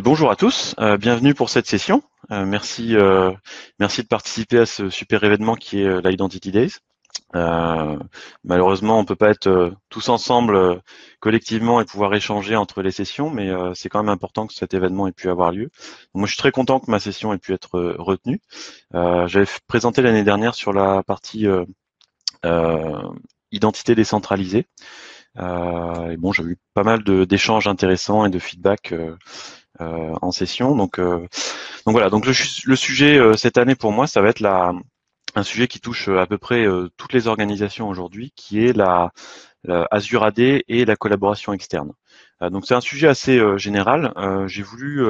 Bonjour à tous, bienvenue pour cette session. Merci de participer à ce super événement qui est l'Identity Days. Malheureusement, on peut pas être tous ensemble collectivement et pouvoir échanger entre les sessions, mais c'est quand même important que cet événement ait pu avoir lieu. Donc, moi, je suis très content que ma session ait pu être retenue. J'avais présenté l'année dernière sur la partie euh, identité décentralisée. Et bon, j'ai eu pas mal d'échanges intéressants et de feedback en session. Donc voilà. Donc le sujet cette année pour moi, ça va être un sujet qui touche à peu près toutes les organisations aujourd'hui, qui est la Azure AD et la collaboration externe. Donc c'est un sujet assez général. J'ai voulu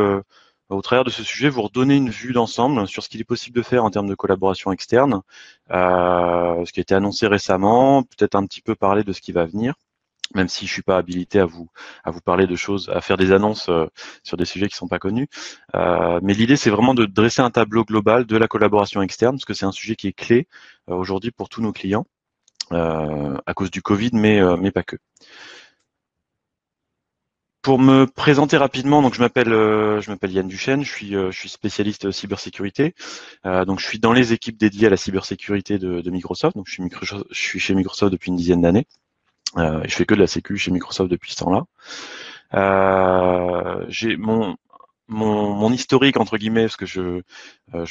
au travers de ce sujet, vous redonner une vue d'ensemble sur ce qu'il est possible de faire en termes de collaboration externe, ce qui a été annoncé récemment, peut-être un petit peu parler de ce qui va venir, même si je suis pas habilité à vous parler de choses, à faire des annonces sur des sujets qui sont pas connus. Mais l'idée, c'est vraiment de dresser un tableau global de la collaboration externe, parce que c'est un sujet qui est clé aujourd'hui pour tous nos clients, à cause du Covid, mais pas que. Pour me présenter rapidement, donc je m'appelle Yann Duchesne, je suis spécialiste cybersécurité. Donc je suis dans les équipes dédiées à la cybersécurité de Microsoft. Donc je suis chez Microsoft depuis une dizaine d'années. Et je fais que de la sécu chez Microsoft depuis ce temps-là. J'ai mon historique entre guillemets, parce que je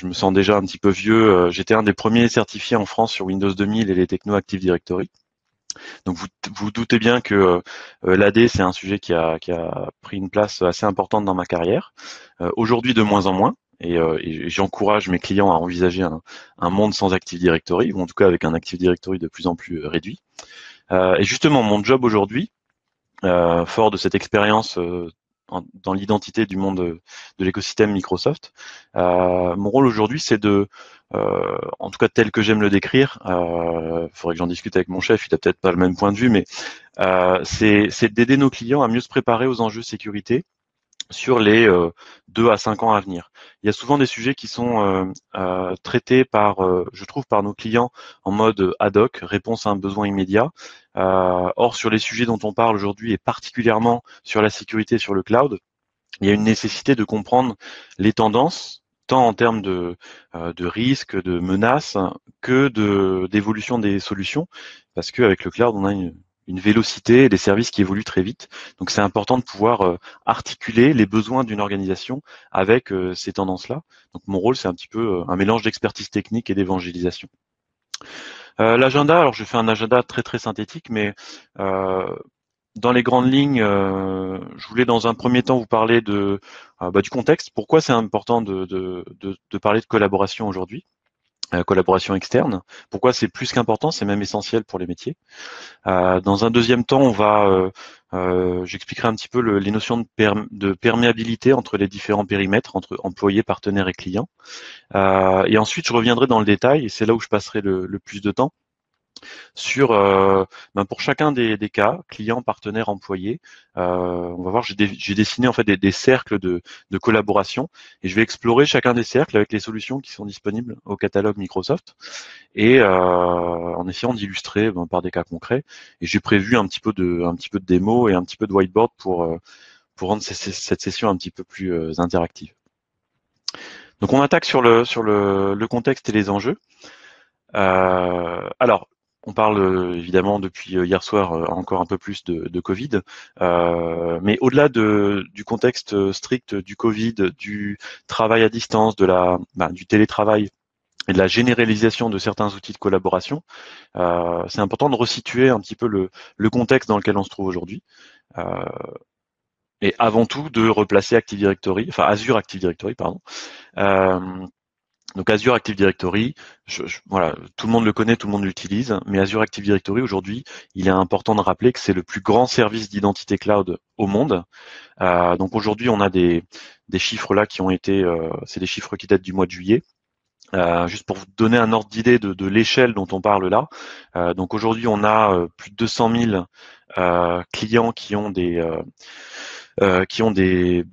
me sens déjà un petit peu vieux. J'étais un des premiers certifiés en France sur Windows 2000 et les techno Active Directory. Donc vous doutez bien que l'AD c'est un sujet qui a pris une place assez importante dans ma carrière. Aujourd'hui de moins en moins. Et j'encourage mes clients à envisager un monde sans Active Directory, ou en tout cas avec un Active Directory de plus en plus réduit. Et justement, mon job aujourd'hui, fort de cette expérience dans l'identité du monde de l'écosystème Microsoft, mon rôle aujourd'hui, c'est en tout cas tel que j'aime le décrire, faudrait que j'en discute avec mon chef, il a peut-être pas le même point de vue, mais c'est d'aider nos clients à mieux se préparer aux enjeux sécurité sur les 2 à 5 ans à venir. Il y a souvent des sujets qui sont traités je trouve, par nos clients en mode ad hoc, réponse à un besoin immédiat. Or, sur les sujets dont on parle aujourd'hui, et particulièrement sur la sécurité sur le cloud, il y a une nécessité de comprendre les tendances, tant en termes de risques, de menaces, que d'évolution des solutions, parce qu'avec le cloud, on a une vélocité et des services qui évoluent très vite. Donc c'est important de pouvoir articuler les besoins d'une organisation avec ces tendances-là. Donc mon rôle, c'est un petit peu un mélange d'expertise technique et d'évangélisation. L'agenda, alors je fais un agenda très très synthétique, mais euh, dans les grandes lignes, je voulais dans un premier temps vous parler du contexte. Pourquoi c'est important de parler de collaboration aujourd'hui, collaboration externe. Pourquoi c'est plus qu'important, c'est même essentiel pour les métiers. Dans un deuxième temps, j'expliquerai un petit peu les notions de perméabilité entre les différents périmètres, entre employés, partenaires et clients. Et ensuite, je reviendrai dans le détail, et c'est là où je passerai le plus de temps sur pour chacun des cas, client, partenaire, employé. On va voir, j'ai dessiné en fait des cercles de collaboration, et je vais explorer chacun des cercles avec les solutions qui sont disponibles au catalogue Microsoft, et en essayant d'illustrer par des cas concrets. Et j'ai prévu un petit peu de démo et un petit peu de whiteboard pour rendre cette session un petit peu plus interactive. Donc on attaque sur le contexte et les enjeux. Alors, on parle évidemment depuis hier soir encore un peu plus de Covid, mais au-delà du contexte strict du Covid, du travail à distance, du télétravail et de la généralisation de certains outils de collaboration, c'est important de resituer un petit peu le contexte dans lequel on se trouve aujourd'hui. Et avant tout de replacer Azure Active Directory, pardon. Donc Azure Active Directory, voilà, tout le monde le connaît, tout le monde l'utilise, mais Azure Active Directory aujourd'hui, il est important de rappeler que c'est le plus grand service d'identité cloud au monde. Donc aujourd'hui, on a des chiffres là qui ont été, c'est des chiffres qui datent du mois de juillet. Juste pour vous donner un ordre d'idée de l'échelle dont on parle là. Donc aujourd'hui, on a plus de 200 000 clients qui ont des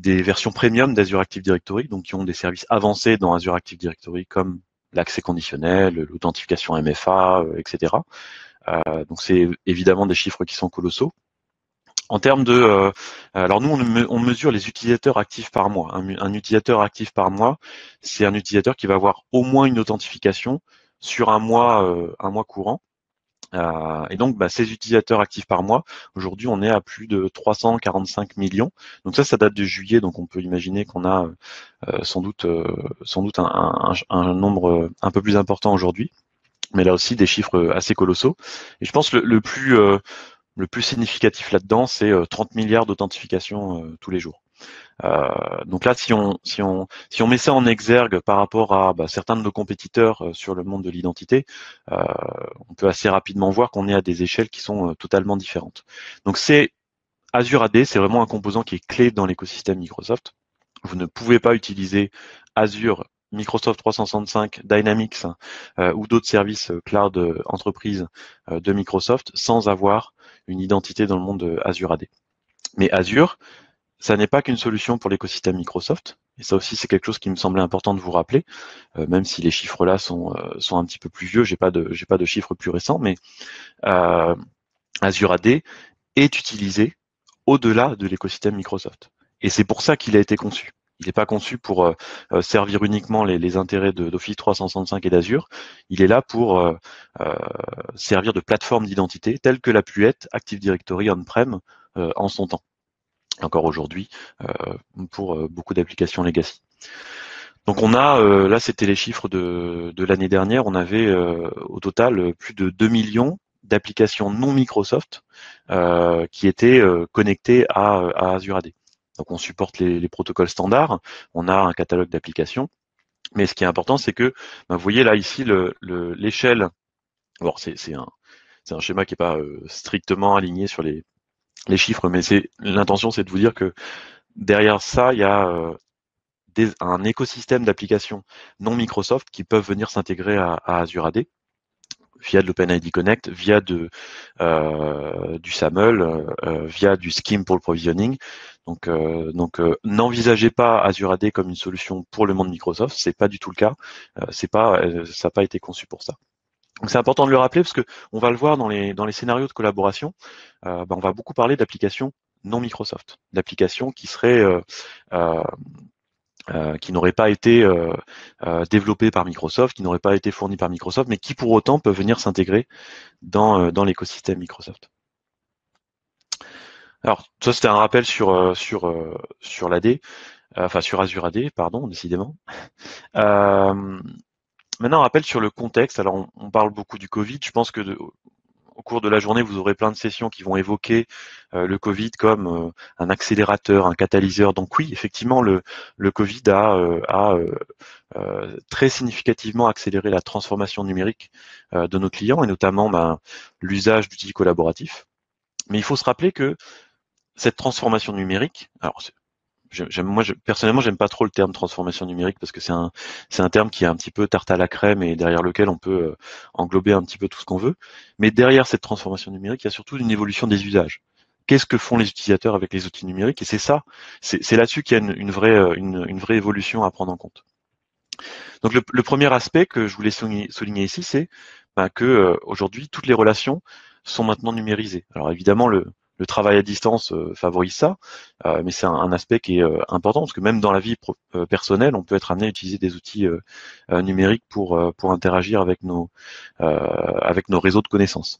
versions premium d'Azure Active Directory, donc qui ont des services avancés dans Azure Active Directory comme l'accès conditionnel, l'authentification MFA, etc. Donc c'est évidemment des chiffres qui sont colossaux. En termes de, alors nous on mesure les utilisateurs actifs par mois. Un utilisateur actif par mois, c'est un utilisateur qui va avoir au moins une authentification sur un mois courant. Et donc, ces utilisateurs actifs par mois, aujourd'hui, on est à plus de 345 millions. Donc ça date de juillet, donc on peut imaginer qu'on a sans doute un nombre un peu plus important aujourd'hui. Mais là aussi, des chiffres assez colossaux. Et je pense le plus significatif là-dedans, c'est 30 milliards d'authentifications tous les jours. Donc là, si on met ça en exergue par rapport à certains de nos compétiteurs sur le monde de l'identité, euh, on peut assez rapidement voir qu'on est à des échelles qui sont totalement différentes. Donc Azure AD, c'est vraiment un composant qui est clé dans l'écosystème Microsoft. Vous ne pouvez pas utiliser Azure, Microsoft 365, Dynamics ou d'autres services cloud entreprise de Microsoft sans avoir une identité dans le monde Azure AD. Mais Azure, ça n'est pas qu'une solution pour l'écosystème Microsoft. Et ça aussi, c'est quelque chose qui me semblait important de vous rappeler, même si les chiffres là sont un petit peu plus vieux. J'ai pas de chiffres plus récents, mais Azure AD est utilisé au-delà de l'écosystème Microsoft. Et c'est pour ça qu'il a été conçu. Il n'est pas conçu pour servir uniquement les intérêts d'Office 365 et d'Azure. Il est là pour servir de plateforme d'identité telle que l'a pu être Active Directory on-prem en son temps. Encore aujourd'hui, pour beaucoup d'applications legacy. Donc on a, là c'était les chiffres de l'année dernière, on avait au total plus de 2 millions d'applications non Microsoft qui étaient connectées à Azure AD. Donc on supporte les protocoles standards, on a un catalogue d'applications, mais ce qui est important c'est que, vous voyez là ici l'échelle, alors c'est un schéma qui n'est pas strictement aligné sur les chiffres, mais l'intention c'est de vous dire que derrière ça, il y a un écosystème d'applications non Microsoft qui peuvent venir s'intégrer à Azure AD via de l'OpenID Connect, via du SAML, via du Scheme pour le provisioning. Donc n'envisagez pas Azure AD comme une solution pour le monde Microsoft, c'est pas du tout le cas. Ça n'a pas été conçu pour ça. Donc c'est important de le rappeler parce que on va le voir dans les scénarios de collaboration. On va beaucoup parler d'applications non Microsoft, d'applications qui seraient qui n'auraient pas été développés par Microsoft, qui n'auraient pas été fournis par Microsoft, mais qui pour autant peuvent venir s'intégrer dans l'écosystème Microsoft. Alors ça c'était un rappel sur l'AD, enfin sur Azure AD, pardon, décidément. Maintenant un rappel sur le contexte. Alors on parle beaucoup du Covid. Je pense que au cours de la journée, vous aurez plein de sessions qui vont évoquer le Covid comme un accélérateur, un catalyseur. Donc oui, effectivement, le Covid a très significativement accéléré la transformation numérique de nos clients et notamment l'usage d'outils collaboratifs. Mais il faut se rappeler que cette transformation numérique, alors personnellement, j'aime pas trop le terme transformation numérique parce que c'est un terme qui est un petit peu tarte à la crème et derrière lequel on peut englober un petit peu tout ce qu'on veut. Mais derrière cette transformation numérique, il y a surtout une évolution des usages. Qu'est-ce que font les utilisateurs avec les outils numériques? Et c'est là-dessus qu'il y a une vraie évolution à prendre en compte. Donc le premier aspect que je voulais souligner ici, c'est que aujourd'hui toutes les relations sont maintenant numérisées. Alors évidemment le travail à distance favorise ça, mais c'est un aspect qui est important parce que même dans la vie personnelle, on peut être amené à utiliser des outils numériques pour interagir avec nos réseaux de connaissances.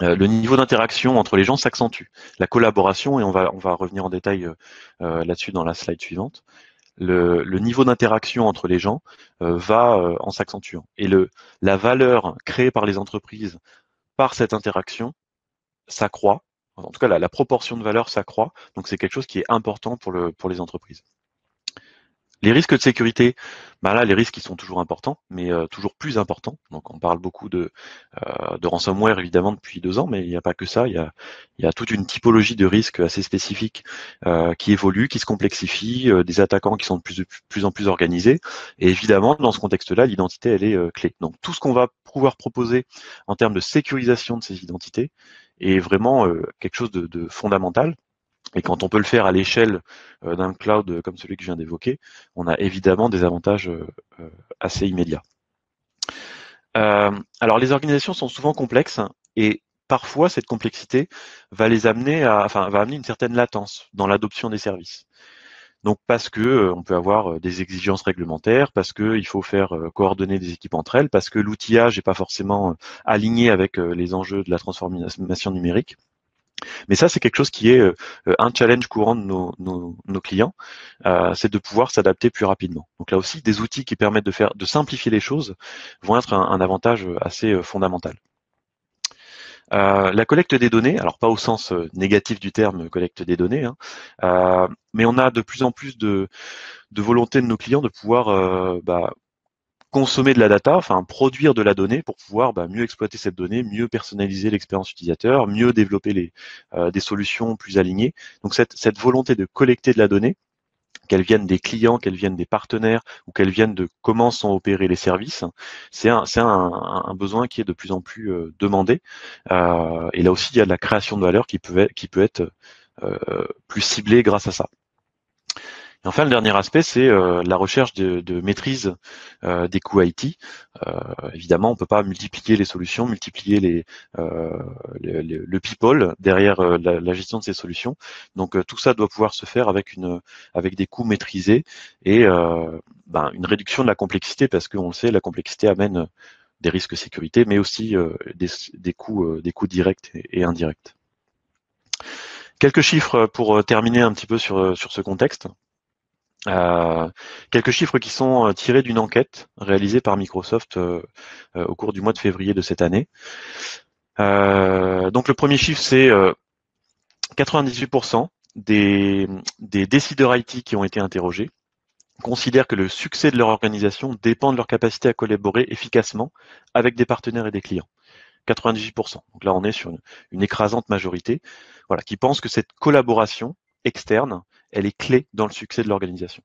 Le niveau d'interaction entre les gens s'accentue. La collaboration, et on va revenir en détail là-dessus dans la slide suivante, le niveau d'interaction entre les gens va en s'accentuant. Et la valeur créée par les entreprises par cette interaction s'accroît. En tout cas, la proportion de valeur s'accroît. Donc, c'est quelque chose qui est important pour les entreprises. Les risques de sécurité, là, les risques ils sont toujours importants, mais toujours plus importants. Donc, on parle beaucoup de ransomware évidemment depuis 2 ans, mais il n'y a pas que ça. Il y a toute une typologie de risques assez spécifiques qui évolue, qui se complexifie, des attaquants qui sont de plus en plus organisés. Et évidemment, dans ce contexte-là, l'identité elle est clé. Donc, tout ce qu'on va pouvoir proposer en termes de sécurisation de ces identités est vraiment quelque chose de fondamental. Et quand on peut le faire à l'échelle d'un cloud comme celui que je viens d'évoquer, on a évidemment des avantages assez immédiats. Alors les organisations sont souvent complexes et parfois cette complexité va les amener va amener une certaine latence dans l'adoption des services. Donc parce que on peut avoir des exigences réglementaires, parce que il faut faire coordonner des équipes entre elles, parce que l'outillage n'est pas forcément aligné avec les enjeux de la transformation numérique. Mais ça, c'est quelque chose qui est un challenge courant de nos clients, c'est de pouvoir s'adapter plus rapidement. Donc là aussi, des outils qui permettent de simplifier les choses vont être un avantage assez fondamental. La collecte des données, alors pas au sens négatif du terme collecte des données, hein, mais on a de plus en plus de volonté de nos clients de pouvoir consommer de la data, enfin produire de la donnée pour pouvoir mieux exploiter cette donnée, mieux personnaliser l'expérience utilisateur, mieux développer des solutions plus alignées. Donc cette volonté de collecter de la donnée, qu'elles viennent des clients, qu'elles viennent des partenaires ou qu'elles viennent de comment sont opérés les services, c'est un besoin qui est de plus en plus demandé. Et là aussi, il y a de la création de valeur qui peut être plus ciblée grâce à ça. Et enfin, le dernier aspect, c'est la recherche de maîtrise des coûts IT. Évidemment, on ne peut pas multiplier les solutions, multiplier le people derrière la gestion de ces solutions. Donc tout ça doit pouvoir se faire avec des coûts maîtrisés et une réduction de la complexité, parce qu'on le sait, la complexité amène des risques de sécurité, mais aussi des coûts directs et indirects. Quelques chiffres pour terminer un petit peu sur ce contexte. Quelques chiffres qui sont tirés d'une enquête réalisée par Microsoft au cours du mois de février de cette année. Donc le premier chiffre, c'est 98% des décideurs IT qui ont été interrogés considèrent que le succès de leur organisation dépend de leur capacité à collaborer efficacement avec des partenaires et des clients. 98%. Donc là, on est sur une écrasante majorité, voilà, qui pense que cette collaboration externe, elle est clé dans le succès de l'organisation.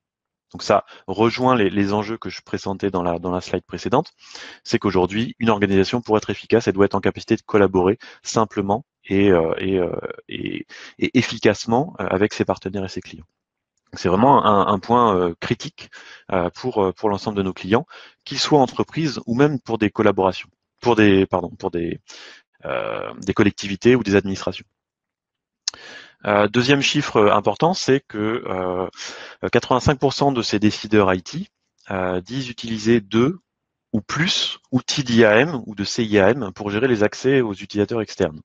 Donc ça rejoint les enjeux que je présentais dans la slide précédente. C'est qu'aujourd'hui, une organisation, pour être efficace, elle doit être en capacité de collaborer simplement et efficacement avec ses partenaires et ses clients. C'est vraiment un point critique pour l'ensemble de nos clients, qu'ils soient entreprises ou même pour des collaborations, pour des collectivités ou des administrations. Deuxième chiffre important, c'est que 85% de ces décideurs IT disent utiliser 2 ou plus outils d'IAM ou de CIAM pour gérer les accès aux utilisateurs externes.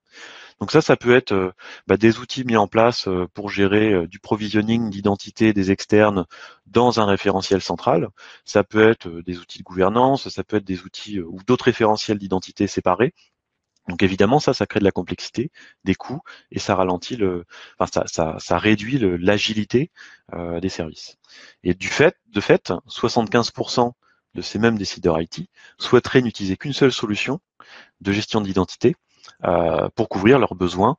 Donc ça peut être des outils mis en place pour gérer du provisioning d'identité des externes dans un référentiel central. Ça peut être des outils de gouvernance, ça peut être des outils ou d'autres référentiels d'identité séparés. Donc évidemment, ça crée de la complexité, des coûts, et ça ralentit ça réduit l'agilité des services. Et de fait, 75% de ces mêmes décideurs IT souhaiteraient n'utiliser qu'une seule solution de gestion d'identité pour couvrir leurs besoins,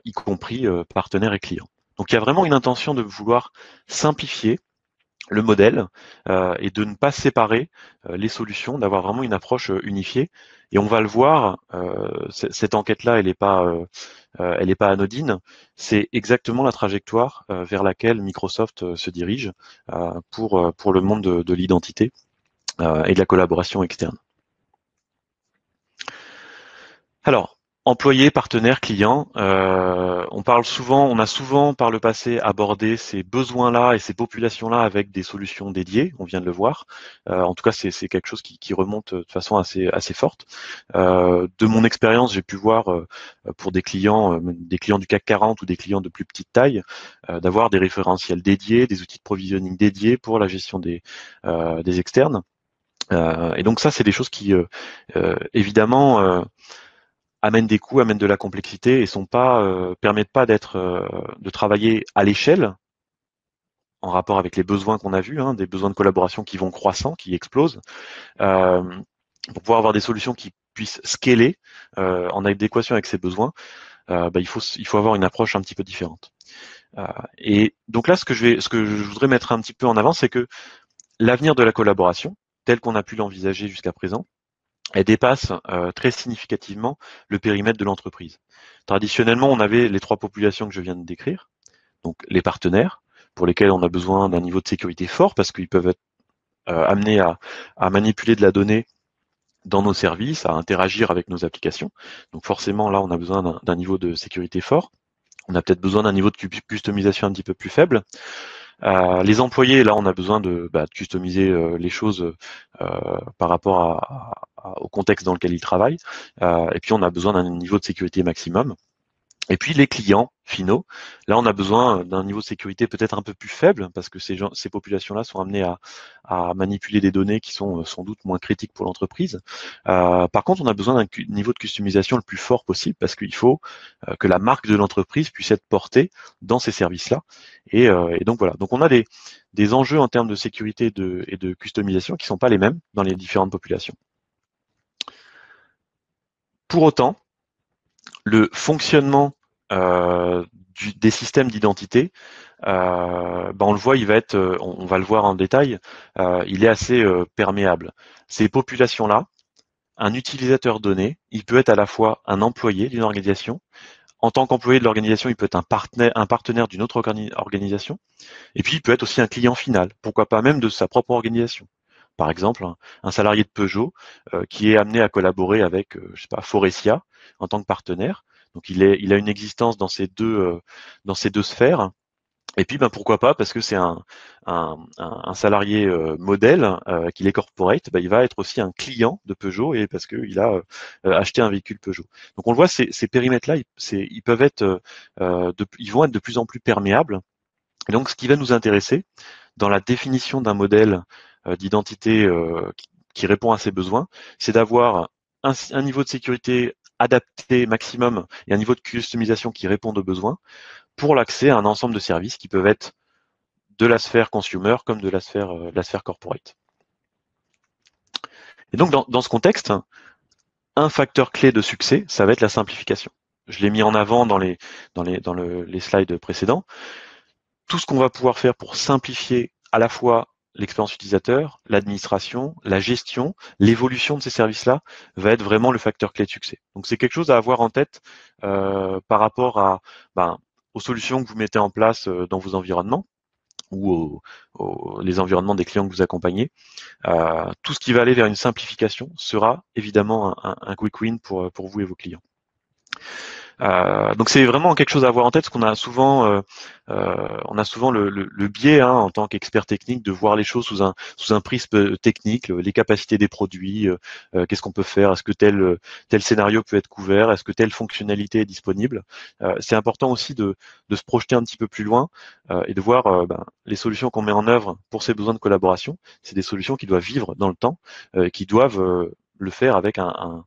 y compris partenaires et clients. Donc il y a vraiment une intention de vouloir simplifier le modèle et de ne pas séparer les solutions, d'avoir vraiment une approche unifiée. Et on va le voir, cette enquête-là, elle n'est pas anodine. C'est exactement la trajectoire vers laquelle Microsoft se dirige pour le monde de l'identité et de la collaboration externe. Alors, employés, partenaires, clients, on a souvent par le passé abordé ces besoins-là et ces populations-là avec des solutions dédiées, on vient de le voir. En tout cas, c'est quelque chose qui remonte de façon assez forte. De mon expérience, j'ai pu voir pour des clients du CAC 40 ou des clients de plus petite taille, d'avoir des référentiels dédiés, des outils de provisioning dédiés pour la gestion des externes. Et donc ça, c'est des choses qui, évidemment, amènent des coûts, amènent de la complexité et permettent pas de travailler à l'échelle en rapport avec les besoins qu'on a vus, des besoins de collaboration qui vont croissant, qui explosent, pour pouvoir avoir des solutions qui puissent scaler en adéquation avec ces besoins. Il faut avoir une approche un petit peu différente. Et donc là, ce que je voudrais mettre un petit peu en avant, c'est que l'avenir de la collaboration, tel qu'on a pu l'envisager jusqu'à présent, elle dépasse très significativement le périmètre de l'entreprise. Traditionnellement, on avait les 3 populations que je viens de décrire, donc les partenaires, pour lesquels on a besoin d'un niveau de sécurité fort parce qu'ils peuvent être amenés à manipuler de la donnée dans nos services, à interagir avec nos applications. Donc forcément, là, on a besoin d'un niveau de sécurité fort. On a peut-être besoin d'un niveau de customisation un petit peu plus faible. Les employés, là, on a besoin de customiser les choses par rapport au contexte dans lequel ils travaillent. Et puis, on a besoin d'un niveau de sécurité maximum. Et puis les clients finaux, là on a besoin d'un niveau de sécurité peut-être un peu plus faible parce que ces populations-là sont amenées à manipuler des données qui sont sans doute moins critiques pour l'entreprise. Par contre, on a besoin d'un niveau de customisation le plus fort possible parce qu'il faut que la marque de l'entreprise puisse être portée dans ces services-là. Et donc voilà. Donc on a des enjeux en termes de sécurité et de customisation qui ne sont pas les mêmes dans les différentes populations. Pour autant, le fonctionnement des systèmes d'identité, on le voit, il va être, on va le voir en détail, il est assez perméable. Ces populations-là, un utilisateur donné, il peut être à la fois un employé d'une organisation. En tant qu'employé de l'organisation, il peut être un partenaire d'une autre organisation. Et puis, il peut être aussi un client final. Pourquoi pas même de sa propre organisation. Par exemple, un salarié de Peugeot qui est amené à collaborer avec, je sais pas, Forestia en tant que partenaire. Donc, il a une existence dans ces deux sphères. Et puis, pourquoi pas, parce que c'est un salarié modèle, qu'il est corporate, il va être aussi un client de Peugeot et parce qu'il a acheté un véhicule Peugeot. Donc, on le voit, ces périmètres-là, ils peuvent être, ils vont être de plus en plus perméables. Et donc, ce qui va nous intéresser dans la définition d'un modèle d'identité qui répond à ces besoins, c'est d'avoir un niveau de sécurité adapté maximum et un niveau de customisation qui répond aux besoins pour l'accès à un ensemble de services qui peuvent être de la sphère consumer comme de la sphère corporate. Et donc, dans ce contexte, un facteur clé de succès, ça va être la simplification. Je l'ai mis en avant dans les slides précédents. Tout ce qu'on va pouvoir faire pour simplifier à la fois l'expérience utilisateur, l'administration, la gestion, l'évolution de ces services-là va être vraiment le facteur clé de succès. Donc c'est quelque chose à avoir en tête par rapport aux solutions que vous mettez en place dans vos environnements ou les environnements des clients que vous accompagnez. Tout ce qui va aller vers une simplification sera évidemment un quick win pour vous et vos clients. Donc c'est vraiment quelque chose à avoir en tête, parce qu'on a souvent, le biais en tant qu'expert technique de voir les choses sous un prisme technique, les capacités des produits, qu'est-ce qu'on peut faire, est-ce que tel scénario peut être couvert, est-ce que telle fonctionnalité est disponible. C'est important aussi de se projeter un petit peu plus loin et de voir les solutions qu'on met en œuvre pour ces besoins de collaboration. C'est des solutions qui doivent vivre dans le temps, qui doivent le faire avec un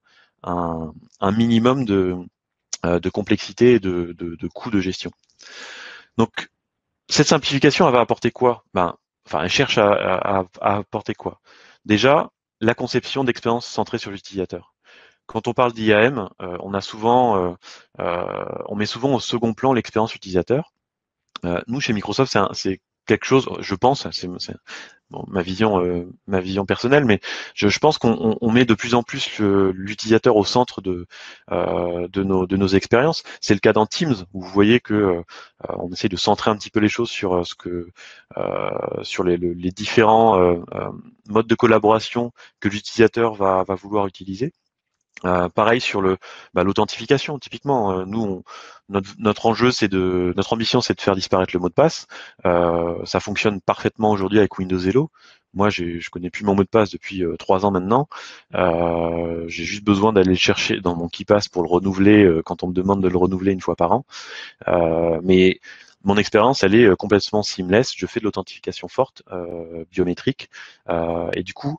minimum de complexité et de coûts de gestion. Donc, cette simplification, elle va apporter quoi? Elle cherche à apporter quoi? Déjà, la conception d'expériences centrées sur l'utilisateur. Quand on parle d'IAM, on met souvent au second plan l'expérience utilisateur. Nous, chez Microsoft, c'est quelque chose, je pense, c'est ma vision personnelle, mais je pense qu'on met de plus en plus l'utilisateur au centre de nos expériences. C'est le cas dans Teams, où vous voyez que on essaie de centrer un petit peu les choses sur sur les différents modes de collaboration que l'utilisateur va vouloir utiliser. Pareil sur l'authentification. Typiquement, nous, notre enjeu, notre ambition, c'est de faire disparaître le mot de passe. Ça fonctionne parfaitement aujourd'hui avec Windows Hello. Moi, je connais plus mon mot de passe depuis 3 ans maintenant. J'ai juste besoin d'aller le chercher dans mon KeePass pour le renouveler quand on me demande de le renouveler une fois par an. Mais mon expérience, elle est complètement seamless. Je fais de l'authentification forte, biométrique, et du coup,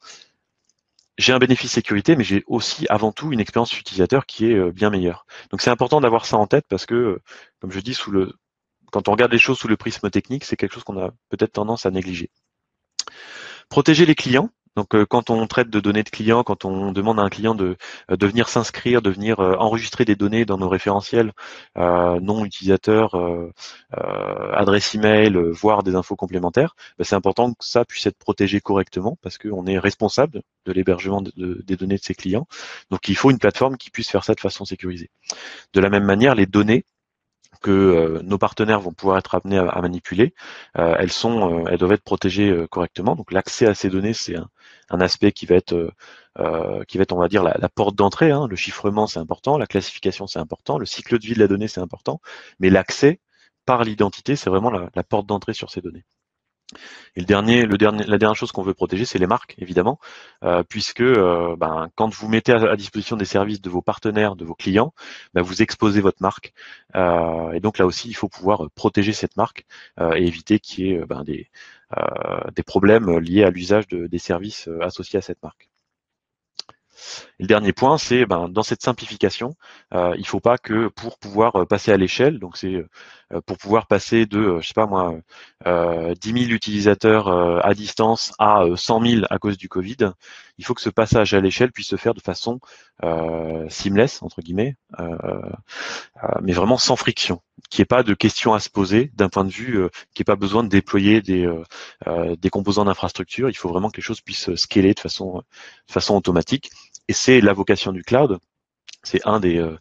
j'ai un bénéfice sécurité, mais j'ai aussi avant tout une expérience utilisateur qui est bien meilleure. Donc c'est important d'avoir ça en tête parce que, comme je dis, quand on regarde les choses sous le prisme technique, c'est quelque chose qu'on a peut-être tendance à négliger. Protéger les clients. Donc quand on traite de données de clients, quand on demande à un client de venir s'inscrire, de venir enregistrer des données dans nos référentiels, nom utilisateur, adresse email, voire des infos complémentaires, c'est important que ça puisse être protégé correctement parce qu'on est responsable de l'hébergement des données de ses clients. Donc il faut une plateforme qui puisse faire ça de façon sécurisée. De la même manière, les données que nos partenaires vont pouvoir être amenés à manipuler, elles doivent être protégées correctement. Donc l'accès à ces données, c'est un aspect qui va être qui va être, on va dire, la porte d'entrée. Hein. Le chiffrement, c'est important, la classification, c'est important, le cycle de vie de la donnée, c'est important, mais l'accès par l'identité, c'est vraiment la porte d'entrée sur ces données. Et la dernière chose qu'on veut protéger, c'est les marques, évidemment, puisque quand vous mettez à disposition des services de vos partenaires, de vos clients, vous exposez votre marque. Et donc là aussi, il faut pouvoir protéger cette marque et éviter qu'il y ait des problèmes liés à l'usage des services associés à cette marque. Et le dernier point, c'est dans cette simplification, il ne faut pas que pour pouvoir passer à l'échelle, donc c'est pour pouvoir passer de, je sais pas moi, 10 000 utilisateurs à distance à 100 000 à cause du Covid, il faut que ce passage à l'échelle puisse se faire de façon seamless, entre guillemets, mais vraiment sans friction, qu'il n'y ait pas de questions à se poser d'un point de vue qu'il n'y ait pas besoin de déployer des composants d'infrastructure. Il faut vraiment que les choses puissent scaler de façon automatique. Et c'est la vocation du cloud. C'est une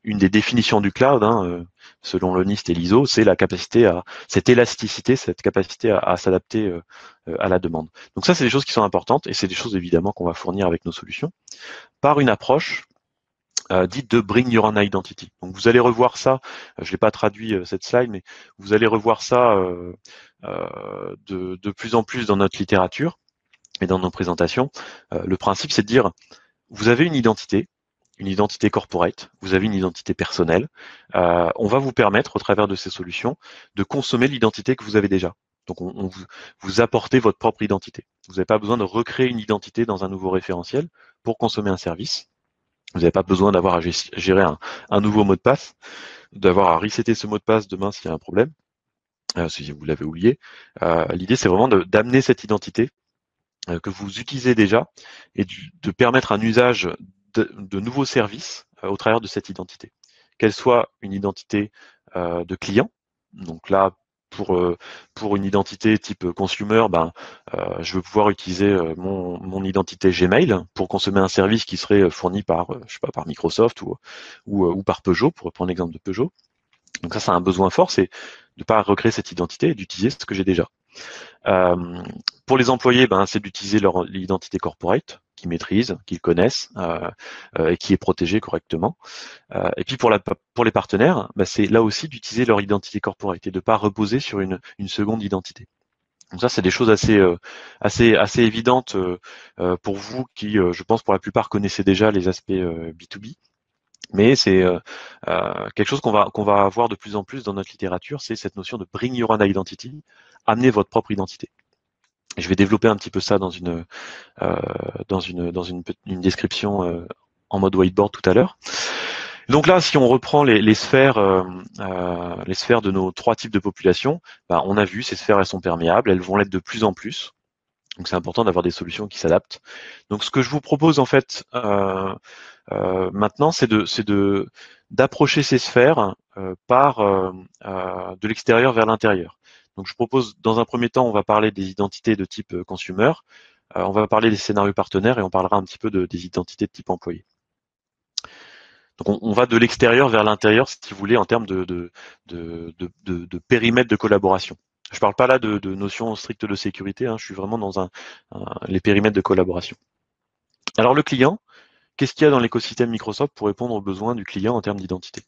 des définitions du cloud, hein, selon le NIST et l'ISO, c'est la capacité cette élasticité, cette capacité à s'adapter à la demande. Donc ça, c'est des choses qui sont importantes et c'est des choses évidemment qu'on va fournir avec nos solutions par une approche dite de Bring Your Own Identity. Donc vous allez revoir ça, je l'ai pas traduit cette slide, mais vous allez revoir ça de plus en plus dans notre littérature et dans nos présentations. Le principe, c'est de dire, vous avez une identité corporate, vous avez une identité personnelle. On va vous permettre, au travers de ces solutions, de consommer l'identité que vous avez déjà. Donc, vous apportez votre propre identité. Vous n'avez pas besoin de recréer une identité dans un nouveau référentiel pour consommer un service. Vous n'avez pas besoin d'avoir à gérer un nouveau mot de passe, d'avoir à resetter ce mot de passe demain s'il y a un problème, si vous l'avez oublié. L'idée, c'est vraiment d'amener cette identité que vous utilisez déjà et de permettre un usage de nouveaux services au travers de cette identité. Qu'elle soit une identité de client, donc là, pour une identité type consumer, je veux pouvoir utiliser mon identité Gmail pour consommer un service qui serait fourni par, je sais pas, par Microsoft ou par Peugeot, pour reprendre l'exemple de Peugeot. Donc ça, c'est un besoin fort, c'est de ne pas recréer cette identité et d'utiliser ce que j'ai déjà. Pour les employés, c'est d'utiliser leur identité corporate qu'ils maîtrisent, qu'ils connaissent et qui est protégée correctement. Et puis pour les partenaires, c'est là aussi d'utiliser leur identité corporate et de ne pas reposer sur une seconde identité. Donc ça, c'est des choses assez évidentes pour vous qui, je pense, pour la plupart connaissez déjà les aspects B2B. Mais c'est quelque chose qu'on va avoir de plus en plus dans notre littérature, c'est cette notion de bring your own identity, amener votre propre identité. Et je vais développer un petit peu ça dans une description en mode whiteboard tout à l'heure. Donc là, si on reprend les sphères de nos trois types de populations, on a vu ces sphères, elles sont perméables, elles vont l'être de plus en plus. Donc c'est important d'avoir des solutions qui s'adaptent. Donc ce que je vous propose en fait maintenant, c'est d'approcher ces sphères par de l'extérieur vers l'intérieur. Donc je propose, dans un premier temps, on va parler des identités de type consumer, on va parler des scénarios partenaires et on parlera un petit peu des identités de type employé. Donc on va de l'extérieur vers l'intérieur, si vous voulez, en termes de périmètre de collaboration. Je ne parle pas là de notions strictes de sécurité, hein, je suis vraiment dans les périmètres de collaboration. Alors le client, qu'est-ce qu'il y a dans l'écosystème Microsoft pour répondre aux besoins du client en termes d'identité?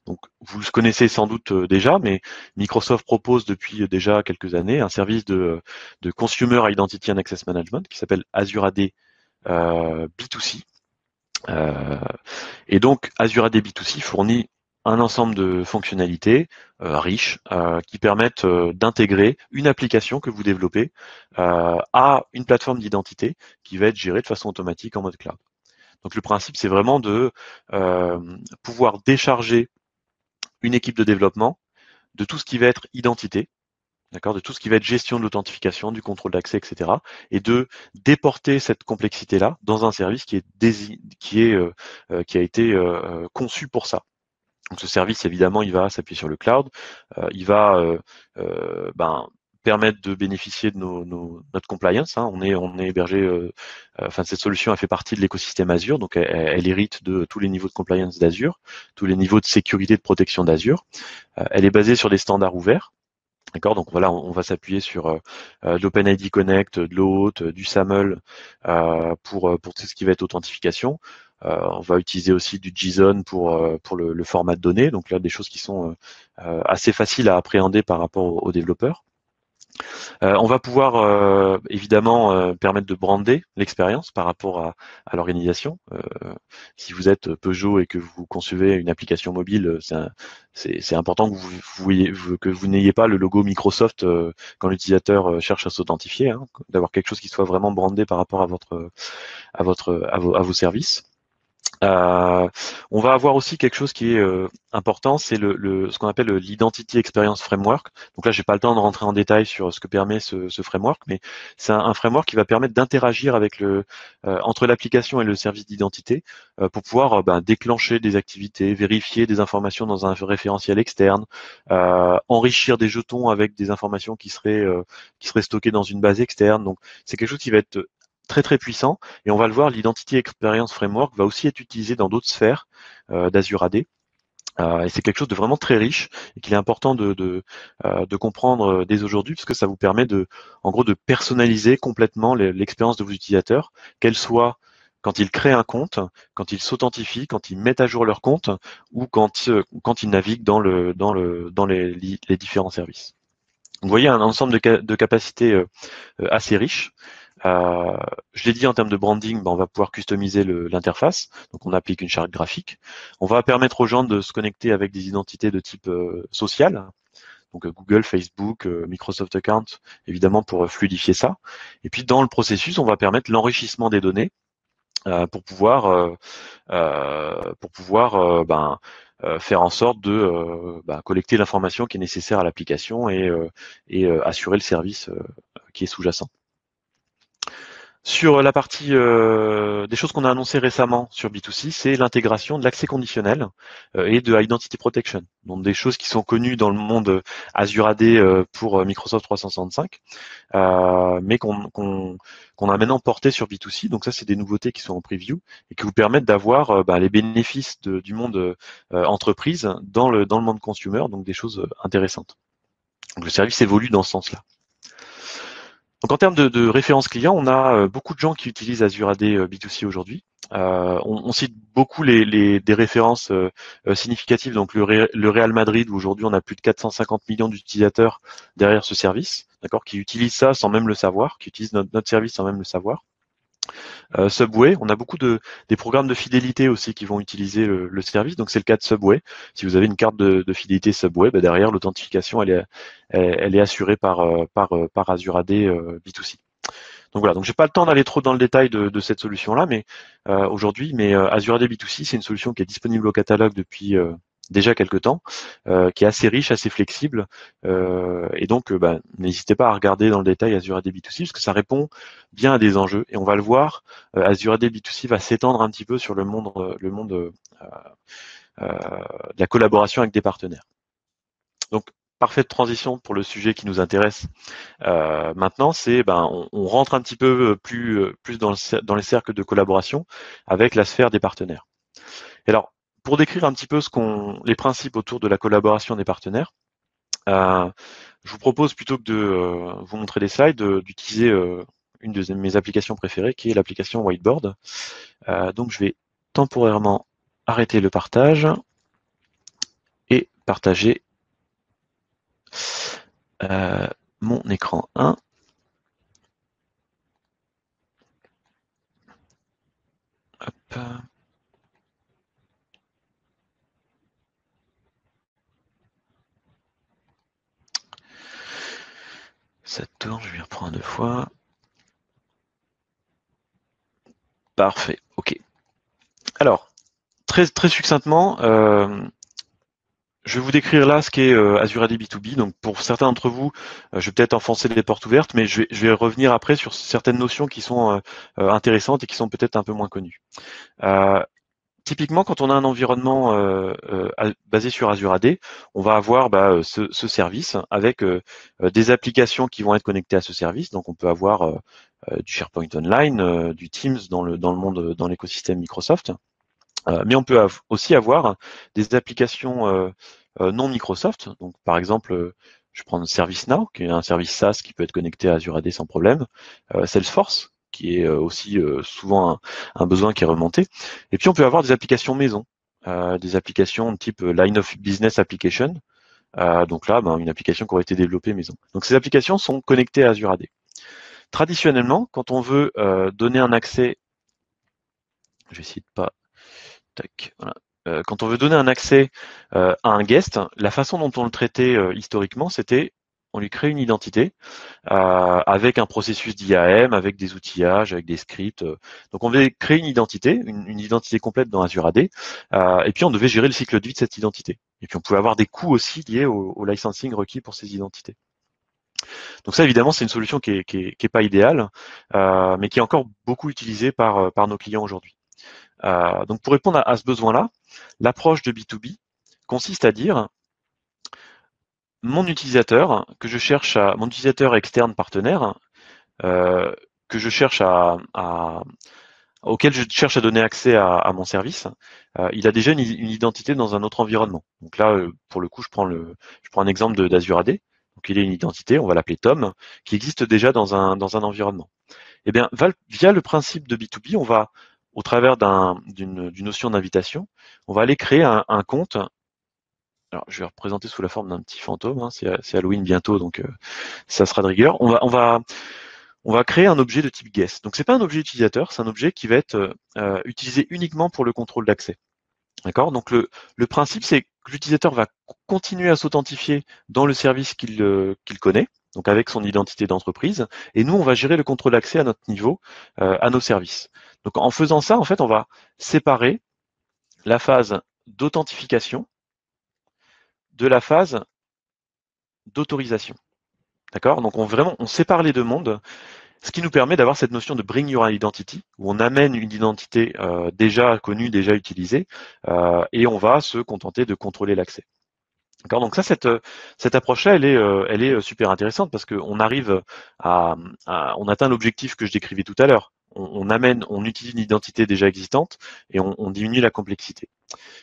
Donc, vous le connaissez sans doute déjà, mais Microsoft propose depuis déjà quelques années un service de Consumer Identity and Access Management qui s'appelle Azure AD B2C. Et donc, Azure AD B2C fournit un ensemble de fonctionnalités riches qui permettent d'intégrer une application que vous développez à une plateforme d'identité qui va être gérée de façon automatique en mode cloud. Donc le principe, c'est vraiment de pouvoir décharger une équipe de développement de tout ce qui va être identité, d'accord, de tout ce qui va être gestion de l'authentification, du contrôle d'accès, etc., et de déporter cette complexité-là dans un service qui a été conçu pour ça. Donc ce service, évidemment, il va s'appuyer sur le cloud, il va permettre de bénéficier de notre compliance. Hein. On est hébergé, cette solution a fait partie de l'écosystème Azure, donc elle hérite de tous les niveaux de compliance d'Azure, tous les niveaux de sécurité de protection d'Azure. Elle est basée sur des standards ouverts. D'accord, donc voilà, on va s'appuyer sur de l'OpenID Connect, de l'OAuth, du SAML pour tout ce qui va être authentification. On va utiliser aussi du JSON pour le format de données, donc là des choses qui sont assez faciles à appréhender par rapport aux développeurs. On va pouvoir évidemment permettre de brander l'expérience par rapport à l'organisation. Si vous êtes Peugeot et que vous concevez une application mobile, c'est important que que vous n'ayez pas le logo Microsoft quand l'utilisateur cherche à s'authentifier, hein, d'avoir quelque chose qui soit vraiment brandé par rapport à vos services. On va avoir aussi quelque chose qui est important, c'est ce qu'on appelle l'Identity Experience Framework. Donc là, j'ai pas le temps de rentrer en détail sur ce que permet ce framework, mais c'est un framework qui va permettre d'interagir avec entre l'application et le service d'identité pour pouvoir déclencher des activités, vérifier des informations dans un référentiel externe, enrichir des jetons avec des informations qui seraient stockées dans une base externe. Donc c'est quelque chose qui va être très très puissant, et on va le voir, l'Identity Experience Framework va aussi être utilisé dans d'autres sphères d'Azure AD. Et c'est quelque chose de vraiment très riche et qu'il est important de comprendre dès aujourd'hui, parce que ça vous permet en gros, de personnaliser complètement l'expérience de vos utilisateurs, qu'elle soit quand ils créent un compte, quand ils s'authentifient, quand ils mettent à jour leur compte, ou quand ils naviguent dans les différents services. Donc, vous voyez un ensemble de capacités assez riches. Je l'ai dit, en termes de branding, on va pouvoir customiser l'interface. Donc on applique une charte graphique. On va permettre aux gens de se connecter avec des identités de type social. Donc Google, Facebook, Microsoft Account, évidemment pour fluidifier ça. Et puis dans le processus, on va permettre l'enrichissement des données pour pouvoir faire en sorte de collecter l'information qui est nécessaire à l'application et assurer le service qui est sous-jacent. Sur la partie des choses qu'on a annoncées récemment sur B2C, c'est l'intégration de l'accès conditionnel et de Identity Protection. Donc des choses qui sont connues dans le monde Azure AD pour Microsoft 365, mais qu'on a maintenant porté sur B2C. Donc ça, c'est des nouveautés qui sont en preview et qui vous permettent d'avoir les bénéfices du monde entreprise dans le monde consumer, donc des choses intéressantes. Donc le service évolue dans ce sens-là. Donc en termes de références clients, on a beaucoup de gens qui utilisent Azure AD B2C aujourd'hui. On cite beaucoup des références significatives, donc le Real Madrid, où aujourd'hui on a plus de 450 millions d'utilisateurs derrière ce service, d'accord, qui utilisent ça sans même le savoir, qui utilisent notre service sans même le savoir. Subway, on a beaucoup des programmes de fidélité aussi qui vont utiliser le service, donc c'est le cas de Subway. Si vous avez une carte de fidélité Subway, derrière l'authentification elle est assurée par Azure AD B2C. Donc voilà, donc j'ai pas le temps d'aller trop dans le détail de cette solution-là, mais aujourd'hui, Azure AD B2C, c'est une solution qui est disponible au catalogue depuis déjà quelques temps, qui est assez riche, assez flexible, et donc n'hésitez pas à regarder dans le détail Azure AD B2C parce que ça répond bien à des enjeux, et on va le voir, Azure AD B2C va s'étendre un petit peu sur le monde de la collaboration avec des partenaires. Donc parfaite transition pour le sujet qui nous intéresse. Maintenant, c'est on rentre un petit peu plus dans les cercles de collaboration avec la sphère des partenaires. Et alors, pour décrire un petit peu les principes autour de la collaboration des partenaires, je vous propose, plutôt que de vous montrer des slides, d'utiliser une de mes applications préférées, qui est l'application Whiteboard. Donc, je vais temporairement arrêter le partage et partager mon écran 1. Hop. Ça tourne, je vais reprendre 2 fois. Parfait, ok. Alors, très, très succinctement, je vais vous décrire là ce qu'est Azure AD B2B. Donc pour certains d'entre vous, je vais peut-être enfoncer les portes ouvertes, mais je vais revenir après sur certaines notions qui sont intéressantes et qui sont peut-être un peu moins connues. Typiquement, quand on a un environnement basé sur Azure AD, on va avoir ce service avec des applications qui vont être connectées à ce service. Donc on peut avoir du SharePoint Online, du Teams dans le monde, dans l'écosystème Microsoft. Mais on peut aussi avoir des applications non Microsoft. Donc par exemple, Je prends ServiceNow, qui est un service SaaS qui peut être connecté à Azure AD sans problème. Salesforce, qui est aussi souvent un besoin qui est remonté. Et puis on peut avoir des applications maison, des applications de type Line of Business Application. Donc là, une application qui aurait été développée maison. Donc ces applications sont connectées à Azure AD. Traditionnellement, quand on veut donner un accès, je vais essayer de pas, tac, voilà. Quand on veut donner un accès à un guest, la façon dont on le traitait historiquement, c'était on lui crée une identité avec un processus d'IAM, avec des outillages, avec des scripts. Donc on devait créer une identité, une identité complète dans Azure AD, et puis on devait gérer le cycle de vie de cette identité. Et puis on pouvait avoir des coûts aussi liés au licensing requis pour ces identités. Donc ça, évidemment, c'est une solution qui est pas idéale, mais qui est encore beaucoup utilisée par nos clients aujourd'hui. Donc pour répondre à ce besoin-là, l'approche de B2B consiste à dire mon utilisateur mon utilisateur externe partenaire, que je cherche auquel je cherche à donner accès à mon service, il a déjà une identité dans un autre environnement. Donc là, pour le coup, je prends un exemple d'Azure AD. Donc il a une identité, on va l'appeler Tom, qui existe déjà dans un environnement. Eh bien, via le principe de B2B, on va, au travers d'une notion d'invitation, on va aller créer un compte. Alors, je vais représenter sous la forme d'un petit fantôme. Hein, c'est Halloween bientôt, donc ça sera de rigueur. On va créer un objet de type guest. Donc, c'est pas un objet utilisateur, c'est un objet qui va être utilisé uniquement pour le contrôle d'accès. D'accord? Donc, le principe, c'est que l'utilisateur va continuer à s'authentifier dans le service qu'il connaît, donc avec son identité d'entreprise, et nous, on va gérer le contrôle d'accès à notre niveau, à nos services. Donc, en faisant ça, en fait, on va séparer la phase d'authentification de la phase d'autorisation. D'accord? Donc, on sépare les deux mondes. Ce qui nous permet d'avoir cette notion de bring your identity, où on amène une identité déjà connue, déjà utilisée, et on va se contenter de contrôler l'accès. D'accord, donc ça, cette approche-là, elle est super intéressante parce qu'on arrive on atteint l'objectif que je décrivais tout à l'heure. On utilise une identité déjà existante et on diminue la complexité.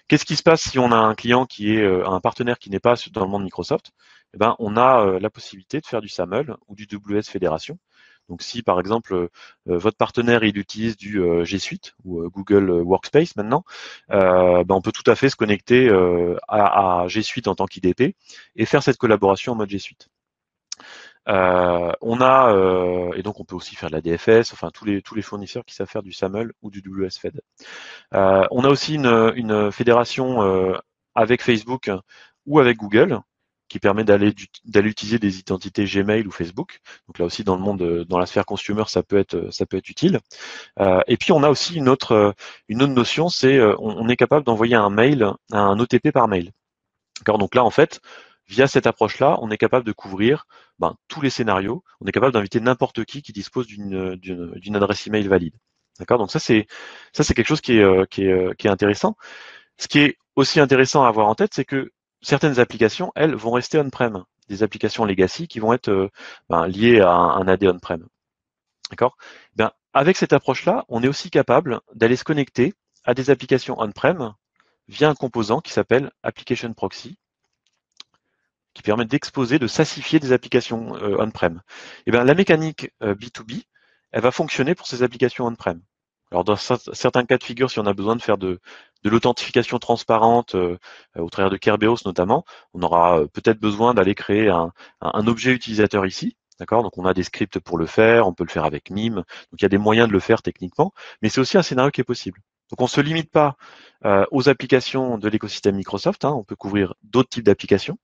Qu'est-ce qui se passe si on a un client qui est un partenaire qui n'est pas dans le monde Microsoft? Eh ben, on a la possibilité de faire du SAML ou du WS Fédération. Donc, si par exemple votre partenaire il utilise du G Suite ou Google Workspace maintenant, on peut tout à fait se connecter à G Suite en tant qu'IDP et faire cette collaboration en mode G Suite. Et donc on peut aussi faire de la DFS, enfin tous les fournisseurs qui savent faire du SAML ou du WS Fed. On a aussi une fédération avec Facebook ou avec Google qui permet d'aller utiliser des identités Gmail ou Facebook. Donc là aussi dans le monde, dans la sphère consumer, ça peut être utile. Et puis on a aussi une autre notion, c'est on est capable d'envoyer un OTP par mail. D'accord, donc là en fait, via cette approche-là, on est capable de couvrir tous les scénarios. On est capable d'inviter n'importe qui dispose d'une adresse email valide. D'accord, donc ça c'est quelque chose qui est intéressant. Ce qui est aussi intéressant à avoir en tête, c'est que certaines applications, elles, vont rester on-prem. Des applications legacy qui vont être liées à un AD on-prem. D'accord? Avec cette approche-là, on est aussi capable d'aller se connecter à des applications on-prem via un composant qui s'appelle Application Proxy, qui permet d'exposer, de sassifier des applications on-prem. La mécanique B2B, elle va fonctionner pour ces applications on-prem. Alors dans certains cas de figure, si on a besoin de faire de l'authentification transparente au travers de Kerberos notamment, on aura peut-être besoin d'aller créer un objet utilisateur ici. D'accord, donc on a des scripts pour le faire, on peut le faire avec MIME, donc il y a des moyens de le faire techniquement, mais c'est aussi un scénario qui est possible. Donc on ne se limite pas aux applications de l'écosystème Microsoft, hein, on peut couvrir d'autres types d'applications,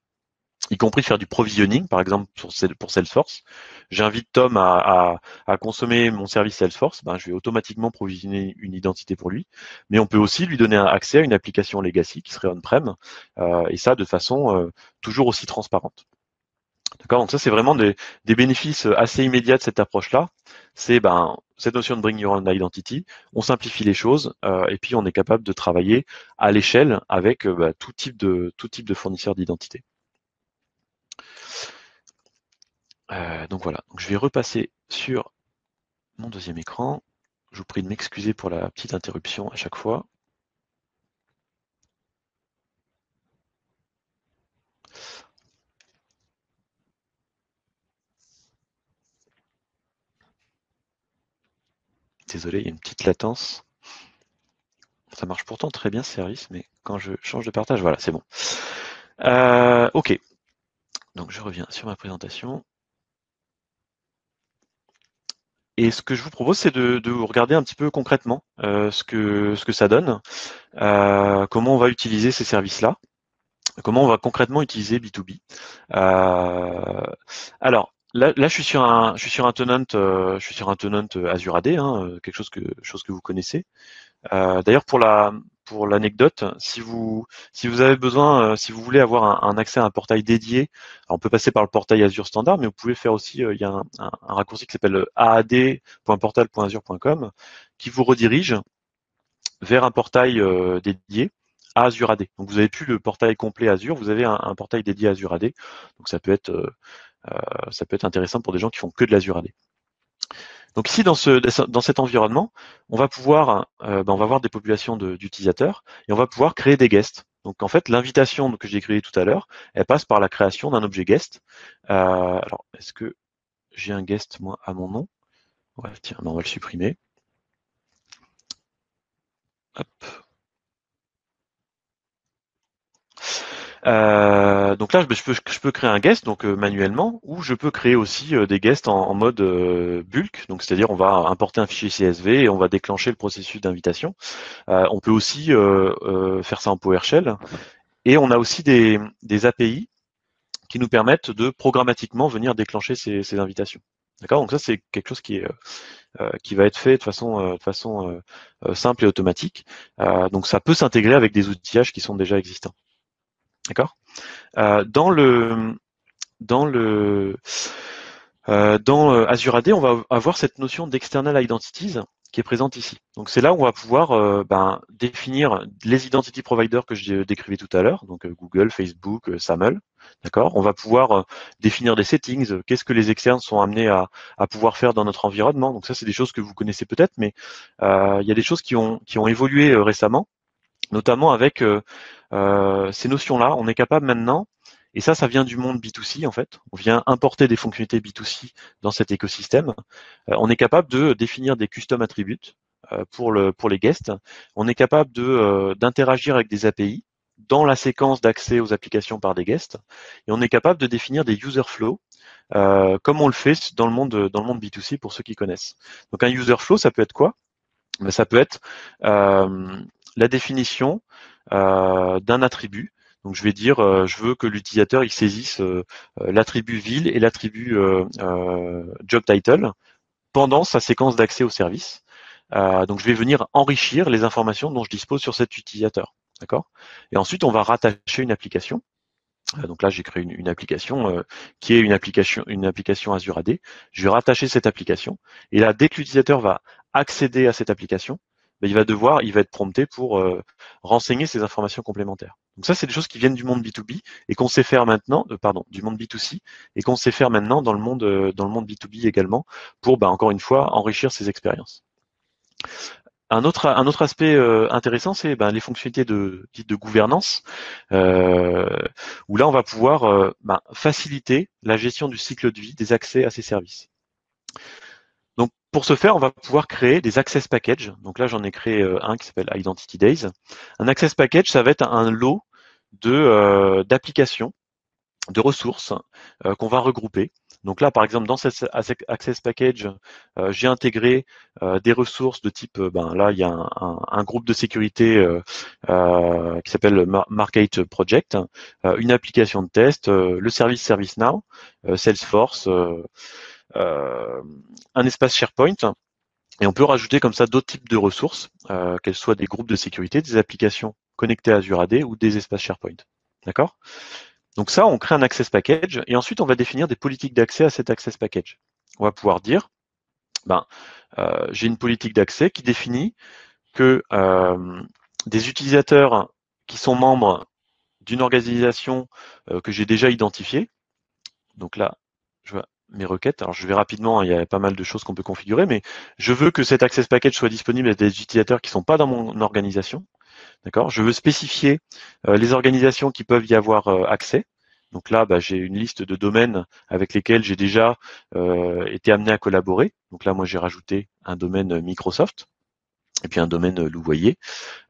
y compris faire du provisioning, par exemple pour Salesforce. J'invite Tom à consommer mon service Salesforce, je vais automatiquement provisionner une identité pour lui, mais on peut aussi lui donner un accès à une application legacy qui serait on-prem, et ça de façon toujours aussi transparente. D'accord, donc ça c'est vraiment des bénéfices assez immédiats de cette approche-là. C'est cette notion de bring your own identity, on simplifie les choses et puis on est capable de travailler à l'échelle avec tout type de fournisseur d'identité. Donc voilà, donc je vais repasser sur mon deuxième écran. Je vous prie de m'excuser pour la petite interruption à chaque fois. Désolé, il y a une petite latence. Ça marche pourtant très bien ce service, mais quand je change de partage, voilà, c'est bon. Ok, donc je reviens sur ma présentation. Et ce que je vous propose, c'est de regarder un petit peu concrètement ce que ça donne, comment on va utiliser ces services-là, comment on va concrètement utiliser B2B. Alors, là, je suis sur un tenant, Azure AD, hein, chose que vous connaissez. D'ailleurs, pour l'anecdote, si vous avez besoin, si vous voulez avoir un accès à un portail dédié, alors on peut passer par le portail Azure standard, mais vous pouvez faire aussi, il y a un raccourci qui s'appelle aad.portal.azure.com qui vous redirige vers un portail dédié à Azure AD. Donc vous n'avez plus le portail complet Azure, vous avez un portail dédié à Azure AD. Donc ça peut être intéressant pour des gens qui font que de l'Azure AD. Donc ici, dans cet environnement, on va pouvoir, on va voir des populations d'utilisateurs et on va pouvoir créer des guests. Donc en fait, l'invitation que j'ai créée tout à l'heure, elle passe par la création d'un objet guest. Alors, est-ce que j'ai un guest, moi, à mon nom? Ouais, tiens, on va le supprimer. Hop. Donc là, je peux créer un guest donc manuellement, ou je peux créer aussi des guests en mode bulk. Donc c'est-à-dire on va importer un fichier CSV et on va déclencher le processus d'invitation. On peut aussi faire ça en PowerShell. Et on a aussi des API qui nous permettent de programmatiquement venir déclencher ces invitations. D'accord. Donc ça c'est quelque chose qui va être fait de façon simple et automatique. Donc ça peut s'intégrer avec des outillages qui sont déjà existants. D'accord. Dans Azure AD, on va avoir cette notion d'external identities qui est présente ici. Donc c'est là où on va pouvoir définir les identity providers que je décrivais tout à l'heure, donc Google, Facebook, SAML. D'accord. On va pouvoir définir des settings, qu'est-ce que les externes sont amenés à pouvoir faire dans notre environnement. Donc ça, c'est des choses que vous connaissez peut-être, mais il y a des choses qui ont évolué récemment, notamment avec ces notions-là. On est capable maintenant, et ça vient du monde B2C en fait, on vient importer des fonctionnalités B2C dans cet écosystème. On est capable de définir des custom attributes pour les guests. On est capable d'interagir avec des API dans la séquence d'accès aux applications par des guests. Et on est capable de définir des user flows comme on le fait dans le monde B2C pour ceux qui connaissent. Donc un user flow, ça peut être quoi? Ben, ça peut être la définition d'un attribut. Donc je vais dire, je veux que l'utilisateur il saisisse l'attribut ville et l'attribut job title pendant sa séquence d'accès au service. Donc je vais venir enrichir les informations dont je dispose sur cet utilisateur. D'accord. Et ensuite on va rattacher une application. Donc là j'ai créé une application qui est une application Azure AD. Je vais rattacher cette application. Et là dès que l'utilisateur va accéder à cette application, il va être prompté pour renseigner ces informations complémentaires. Donc ça, c'est des choses qui viennent du monde B2B et qu'on sait faire maintenant, du monde B2C et qu'on sait faire maintenant dans le monde B2B également pour, encore une fois, enrichir ces expériences. Un autre aspect intéressant, c'est les fonctionnalités dites de gouvernance, où là, on va pouvoir faciliter la gestion du cycle de vie des accès à ces services. Donc, pour ce faire, on va pouvoir créer des access packages. Donc là, j'en ai créé un qui s'appelle Identity Days. Un access package, ça va être un lot d'applications, de ressources qu'on va regrouper. Donc là, par exemple, dans cet access package, j'ai intégré des ressources de type, là, il y a un groupe de sécurité qui s'appelle Market Project, une application de test, le service ServiceNow, Salesforce, un espace SharePoint, et on peut rajouter comme ça d'autres types de ressources, qu'elles soient des groupes de sécurité, des applications connectées à Azure AD ou des espaces SharePoint. D'accord? Donc ça, on crée un access package et ensuite on va définir des politiques d'accès à cet access package. On va pouvoir dire, j'ai une politique d'accès qui définit que des utilisateurs qui sont membres d'une organisation que j'ai déjà identifiée, donc là, je vois mes requêtes. Alors je vais rapidement, il y a pas mal de choses qu'on peut configurer, mais je veux que cet access package soit disponible à des utilisateurs qui ne sont pas dans mon organisation. D'accord. Je veux spécifier les organisations qui peuvent y avoir accès. Donc là, j'ai une liste de domaines avec lesquels j'ai déjà été amené à collaborer. Donc là, moi, j'ai rajouté un domaine Microsoft et puis un domaine louvoyer.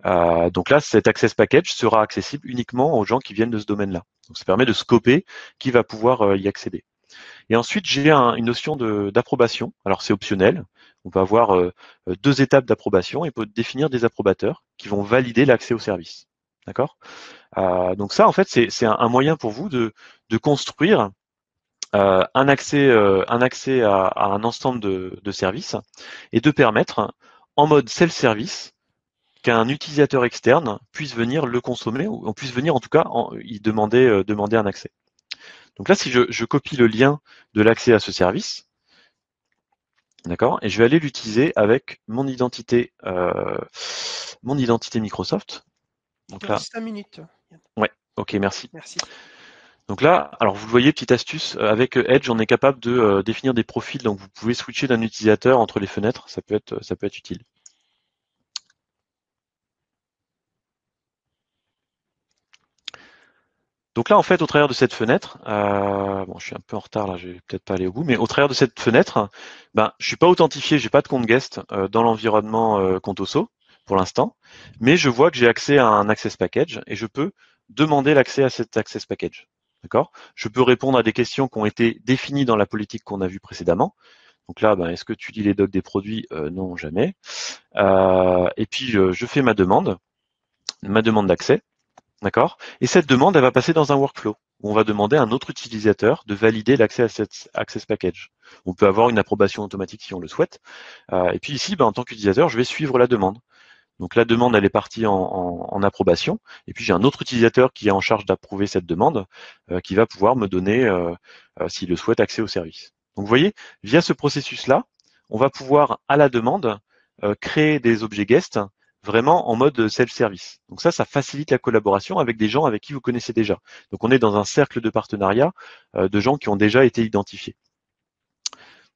Donc là, cet Access Package sera accessible uniquement aux gens qui viennent de ce domaine-là. Donc ça permet de scoper qui va pouvoir y accéder. Et ensuite, j'ai une notion d'approbation. Alors c'est optionnel. On va avoir 2 étapes d'approbation et peut définir des approbateurs qui vont valider l'accès au service. D'accord. Donc ça, en fait, c'est un moyen pour vous de construire un accès à un ensemble de services et de permettre en mode self-service qu'un utilisateur externe puisse venir le consommer ou on puisse venir en tout cas y demander un accès. Donc là, si je copie le lien de l'accès à ce service, d'accord, et je vais aller l'utiliser avec mon identité Microsoft. Donc Il là, reste 5 minutes. ouais, ok, merci. Merci. Donc là, alors vous le voyez, petite astuce, avec Edge, on est capable de définir des profils, donc vous pouvez switcher d'un utilisateur entre les fenêtres, ça peut être utile. Donc là, en fait, au travers de cette fenêtre, bon, je suis un peu en retard là, je vais peut-être pas aller au bout, mais au travers de cette fenêtre, je suis pas authentifié, j'ai pas de compte guest dans l'environnement Contoso pour l'instant, mais je vois que j'ai accès à un access package et je peux demander l'accès à cet access package. D'accord? Je peux répondre à des questions qui ont été définies dans la politique qu'on a vue précédemment. Donc là, est-ce que tu lis les docs des produits? Non, jamais. Et puis je fais ma demande d'accès. D'accord. Et cette demande, elle va passer dans un workflow où on va demander à un autre utilisateur de valider l'accès à cet access package. On peut avoir une approbation automatique si on le souhaite. Et puis ici, en tant qu'utilisateur, je vais suivre la demande. Donc la demande, elle est partie en approbation. Et puis j'ai un autre utilisateur qui est en charge d'approuver cette demande, qui va pouvoir me donner, s'il le souhaite, accès au service. Donc vous voyez, via ce processus-là, on va pouvoir, à la demande, créer des objets guest vraiment en mode self-service. Donc ça facilite la collaboration avec des gens avec qui vous connaissez déjà. Donc on est dans un cercle de partenariat de gens qui ont déjà été identifiés.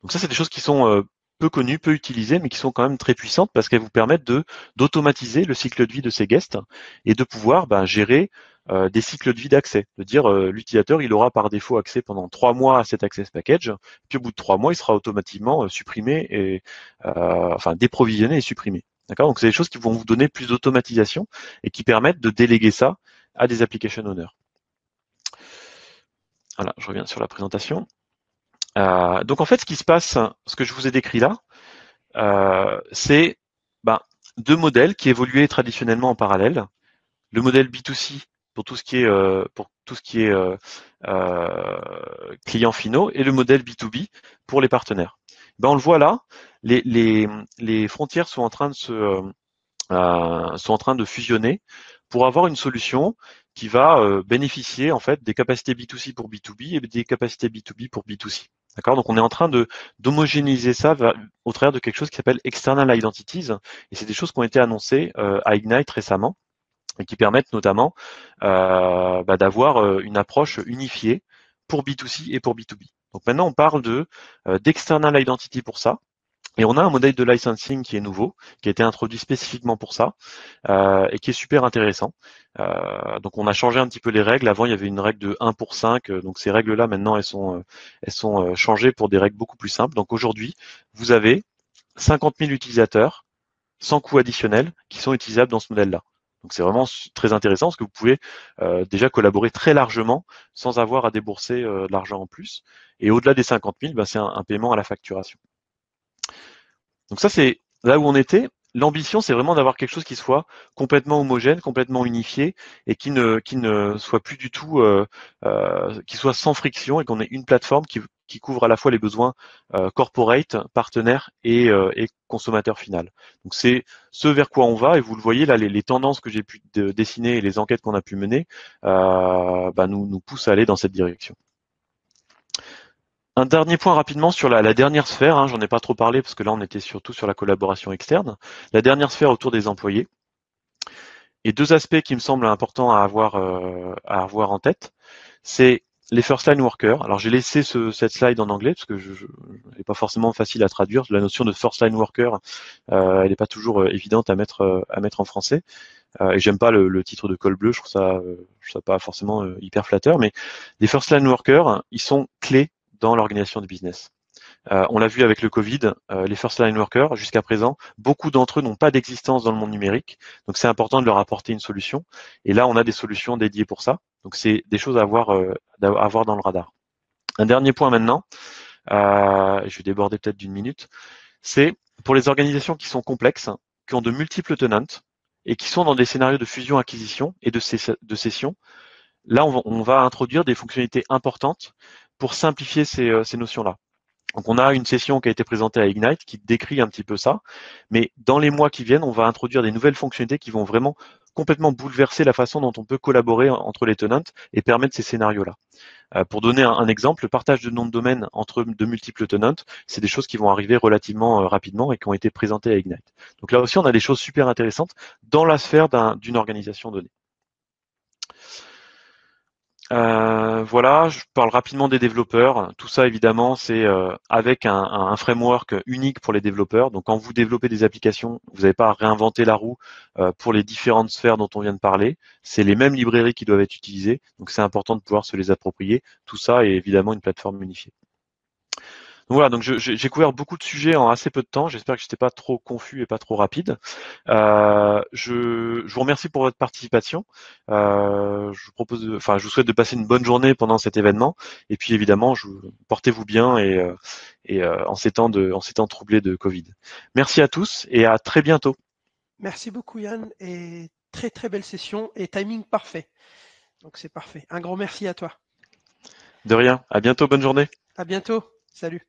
Donc ça, c'est des choses qui sont peu connues, peu utilisées, mais qui sont quand même très puissantes parce qu'elles vous permettent d'automatiser le cycle de vie de ces guests et de pouvoir gérer des cycles de vie d'accès. De dire l'utilisateur, il aura par défaut accès pendant 3 mois à cet access package, puis au bout de 3 mois, il sera automatiquement supprimé et déprovisionné et supprimé. D'accord. Donc c'est des choses qui vont vous donner plus d'automatisation et qui permettent de déléguer ça à des application owners. Voilà, je reviens sur la présentation. Donc en fait, ce qui se passe, ce que je vous ai décrit là, c'est 2 modèles qui évoluaient traditionnellement en parallèle. Le modèle B2C pour tout ce qui est clients finaux et le modèle B2B pour les partenaires. On le voit là, les frontières sont en train de fusionner pour avoir une solution qui va bénéficier en fait des capacités B2C pour B2B et des capacités B2B pour B2C. D'accord. Donc on est en train d'homogénéiser ça au travers de quelque chose qui s'appelle External Identities et c'est des choses qui ont été annoncées à Ignite récemment et qui permettent notamment d'avoir une approche unifiée pour B2C et pour B2B. Donc maintenant on parle d'External Identity pour ça. Et on a un modèle de licensing qui est nouveau, qui a été introduit spécifiquement pour ça, et qui est super intéressant. Donc on a changé un petit peu les règles. Avant, il y avait une règle de 1 pour 5. Donc ces règles-là, maintenant, elles sont changées pour des règles beaucoup plus simples. Donc aujourd'hui, vous avez 50 000 utilisateurs sans coût additionnel qui sont utilisables dans ce modèle-là. Donc c'est vraiment très intéressant parce que vous pouvez déjà collaborer très largement sans avoir à débourser de l'argent en plus. Et au-delà des 50 000, c'est un paiement à la facturation. Donc ça, c'est là où on était. L'ambition, c'est vraiment d'avoir quelque chose qui soit complètement homogène, complètement unifié et qui ne soit plus du tout, qui soit sans friction et qu'on ait une plateforme qui couvre à la fois les besoins corporate, partenaires et consommateur final. Donc c'est ce vers quoi on va et vous le voyez là, les tendances que j'ai pu dessiner et les enquêtes qu'on a pu mener nous poussent à aller dans cette direction. Un dernier point rapidement sur la dernière sphère, j'en ai pas trop parlé parce que là on était surtout sur la collaboration externe. La dernière sphère autour des employés. Et 2 aspects qui me semblent importants à avoir en tête, c'est les first line workers. Alors j'ai laissé cette slide en anglais parce que je n'est pas forcément facile à traduire. La notion de first line worker, elle n'est pas toujours évidente à mettre en français. Et j'aime pas le titre de col bleu, je trouve ça pas forcément hyper flatteur, mais les first line workers, ils sont clés dans l'organisation du business. On l'a vu avec le Covid, les first line workers, jusqu'à présent, beaucoup d'entre eux n'ont pas d'existence dans le monde numérique, donc c'est important de leur apporter une solution. Et là, on a des solutions dédiées pour ça. Donc c'est des choses à avoir dans le radar. Un dernier point maintenant, je vais déborder peut-être d'une minute, c'est pour les organisations qui sont complexes, qui ont de multiples tenants et qui sont dans des scénarios de fusion-acquisition et de cession. Là, on va introduire des fonctionnalités importantes pour simplifier ces notions-là. Donc on a une session qui a été présentée à Ignite qui décrit un petit peu ça, mais dans les mois qui viennent, on va introduire des nouvelles fonctionnalités qui vont vraiment complètement bouleverser la façon dont on peut collaborer entre les tenants et permettre ces scénarios-là. Pour donner un exemple, le partage de noms de domaine entre de multiples tenants, c'est des choses qui vont arriver relativement rapidement et qui ont été présentées à Ignite. Donc là aussi, on a des choses super intéressantes dans la sphère d'une organisation donnée. Voilà, je parle rapidement des développeurs. Tout ça, évidemment, c'est avec un framework unique pour les développeurs. Donc, quand vous développez des applications, vous n'avez pas à réinventer la roue pour les différentes sphères dont on vient de parler. C'est les mêmes librairies qui doivent être utilisées. Donc, c'est important de pouvoir se les approprier. Tout ça est évidemment une plateforme unifiée. Donc voilà, donc j'ai couvert beaucoup de sujets en assez peu de temps. J'espère que je n'étais pas trop confus et pas trop rapide. Je vous remercie pour votre participation. Je vous souhaite de passer une bonne journée pendant cet événement. Et puis évidemment, portez-vous bien en ces temps troublés de Covid. Merci à tous et à très bientôt. Merci beaucoup Yann et très très belle session et timing parfait. Donc c'est parfait. Un grand merci à toi. De rien. À bientôt. Bonne journée. À bientôt. Salut.